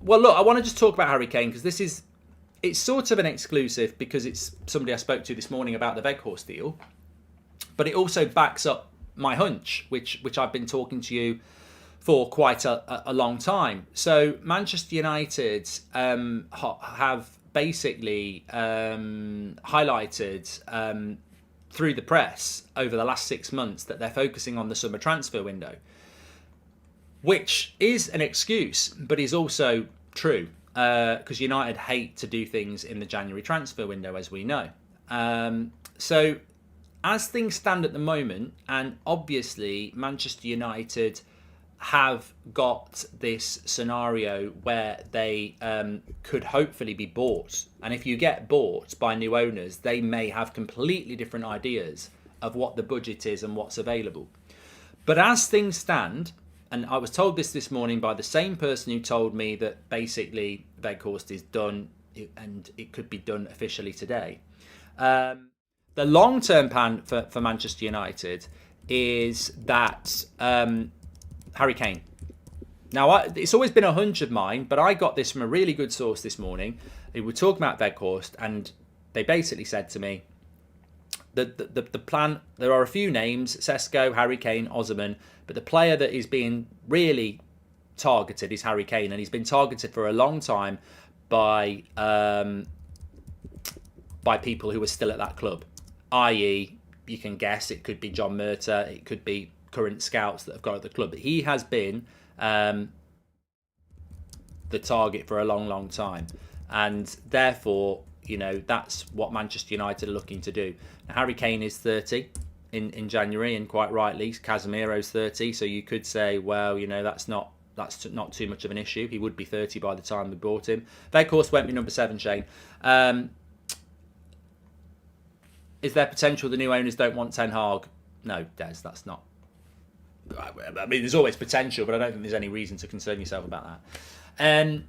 Well, look, I want to just talk about Harry Kane because it's sort of an exclusive because it's somebody I spoke to this morning about the Weghorst deal, but it also backs up my hunch, which I've been talking to you for quite a long time. So Manchester United have basically highlighted through the press over the last 6 months that they're focusing on the summer transfer window, which is an excuse, but is also true because United hate to do things in the January transfer window, as we know. So as things stand at the moment, and obviously Manchester United have got this scenario where they could hopefully be bought. And if you get bought by new owners, they may have completely different ideas of what the budget is and what's available. But as things stand, and I was told this morning by the same person who told me that basically Weghorst is done and it could be done officially today. The long-term plan for Manchester United is that Harry Kane. Now, it's always been a hunch of mine, but I got this from a really good source this morning. They were talking about Weghorst, and they basically said to me that the plan, there are a few names, Sesko, Harry Kane, Osimhen, but the player that is being really targeted is Harry Kane, and he's been targeted for a long time by people who are still at that club, i.e., you can guess it could be John Murtagh, it could be current scouts that have got at the club. But he has been the target for a long time, and therefore, that's what Manchester United are looking to do. Now, Harry Kane is 30 in January, and quite rightly, Casemiro's 30. So you could say, well, that's not too much of an issue. He would be 30 by the time we bought him. Weghorst won't be number 7, Shane. Is there potential the new owners don't want Ten Hag? No, Des, that's not. I mean, there's always potential, but I don't think there's any reason to concern yourself about that.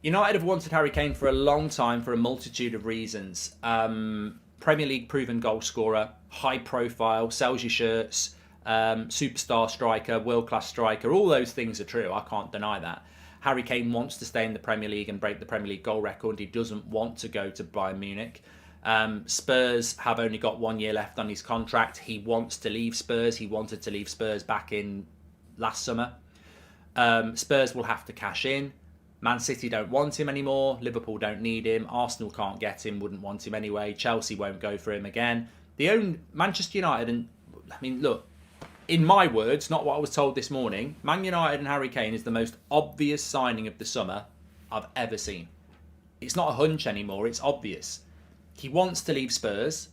United have wanted Harry Kane for a long time for a multitude of reasons. Premier League proven goal scorer, high profile, sells your shirts, superstar striker, world-class striker. All those things are true. I can't deny that. Harry Kane wants to stay in the Premier League and break the Premier League goal record. He doesn't want to go to Bayern Munich. Spurs have only got 1 year left on his contract. He wants to leave Spurs. He wanted to leave Spurs back in last summer. Spurs will have to cash in. Man City don't want him anymore. Liverpool don't need him. Arsenal can't get him, wouldn't want him anyway. Chelsea won't go for him again. The own Manchester United, and I mean, look, in my words, not what I was told this morning, Man United and Harry Kane is the most obvious signing of the summer I've ever seen. It's not a hunch anymore, it's obvious. He wants to leave Spurs.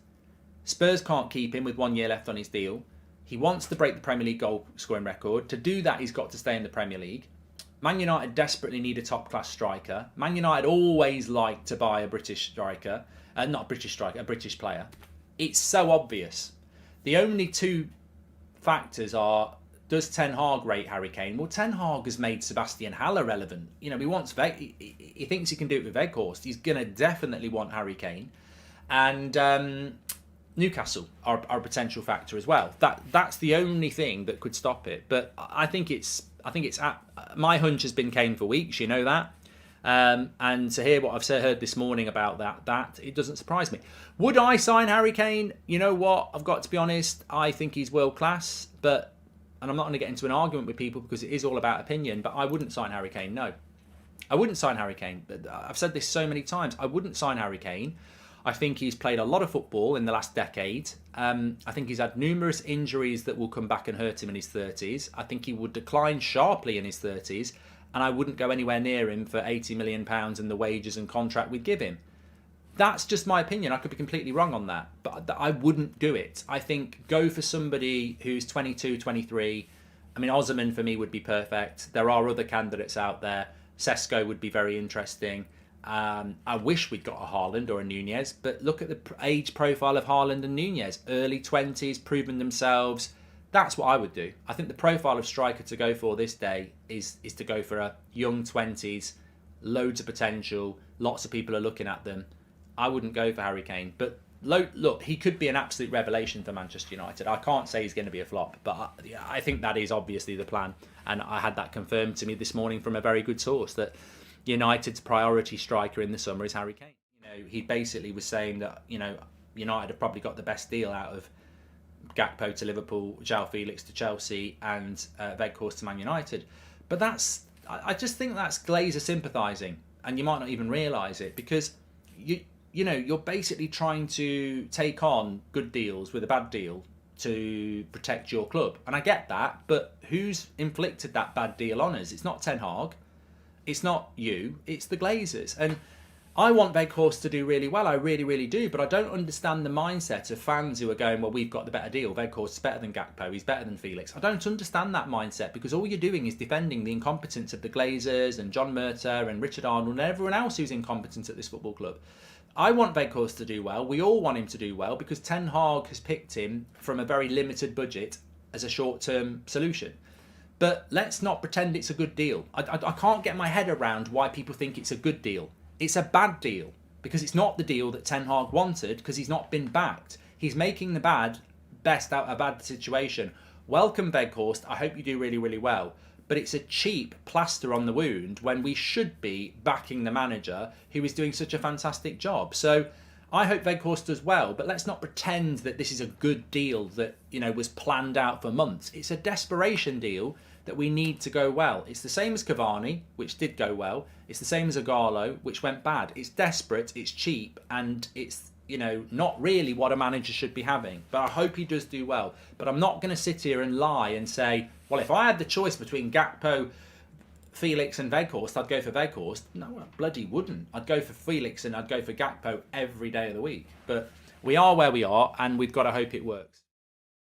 Spurs can't keep him with 1 year left on his deal. He wants to break the Premier League goal scoring record. To do that, he's got to stay in the Premier League. Man United desperately need a top-class striker. Man United always like to buy a British striker. Not a British striker, a British player. It's so obvious. The only two factors are, does Ten Hag rate Harry Kane? Well, Ten Hag has made Sebastian Haller relevant. He wants he thinks he can do it with Weghorst. He's going to definitely want Harry Kane. And Newcastle are a potential factor as well. That's the only thing that could stop it. But I think it's my hunch has been Kane for weeks. You know that. And to hear what I've heard this morning about that it doesn't surprise me. Would I sign Harry Kane? You know what? I've got to be honest. I think he's world class, and I'm not going to get into an argument with people because it is all about opinion. But I wouldn't sign Harry Kane. No, I wouldn't sign Harry Kane. I've said this so many times. I wouldn't sign Harry Kane. I think he's played a lot of football in the last decade. I think he's had numerous injuries that will come back and hurt him in his 30s. I think he would decline sharply in his 30s, and I wouldn't go anywhere near him for £80 million and the wages and contract we'd give him. That's just my opinion. I could be completely wrong on that, but I wouldn't do it. I think go for somebody who's 22, 23. I mean, Osimhen for me would be perfect. There are other candidates out there. Sesko would be very interesting. I wish we'd got a Haaland or a Nunez, but look at the age profile of Haaland and Nunez. Early 20s, proven themselves. That's what I would do. I think the profile of striker to go for this day is to go for a young 20s, loads of potential, lots of people are looking at them. I wouldn't go for Harry Kane, but look, he could be an absolute revelation for Manchester United. I can't say he's going to be a flop, but I think that is obviously the plan, and I had that confirmed to me this morning from a very good source that United's priority striker in the summer is Harry Kane. He basically was saying that, United have probably got the best deal out of Gakpo to Liverpool, João Felix to Chelsea, and Weghorst to Man United. But I just think that's Glazer sympathising, and you might not even realise it, because you're basically trying to take on good deals with a bad deal to protect your club. And I get that, but who's inflicted that bad deal on us? It's not Ten Hag, it's not you, it's the Glazers. And I want Weghorst to do really well, I really, really do, but I don't understand the mindset of fans who are going, well, we've got the better deal, Weghorst's better than Gakpo, he's better than Felix. I don't understand that mindset, because all you're doing is defending the incompetence of the Glazers and John Murtough and Richard Arnold and everyone else who's incompetent at this football club. I want Weghorst to do well, we all want him to do well, because Ten Hag has picked him from a very limited budget as a short-term solution. But let's not pretend it's a good deal. I can't get my head around why people think it's a good deal. It's a bad deal, because it's not the deal that Ten Hag wanted, because he's not been backed. He's making the best out of a bad situation. Welcome, Weghorst. I hope you do really, really well. But it's a cheap plaster on the wound when we should be backing the manager who is doing such a fantastic job. So I hope Weghorst does well, but let's not pretend that this is a good deal that, was planned out for months. It's a desperation deal that we need to go well. It's the same as Cavani, which did go well. It's the same as Agallo, which went bad. It's desperate, it's cheap, and it's, not really what a manager should be having. But I hope he does do well. But I'm not going to sit here and lie and say, well, if I had the choice between Gakpo, Felix and Weghorst, I'd go for Weghorst. No, I bloody wouldn't. I'd go for Felix and I'd go for Gakpo every day of the week. But we are where we are, and we've got to hope it works.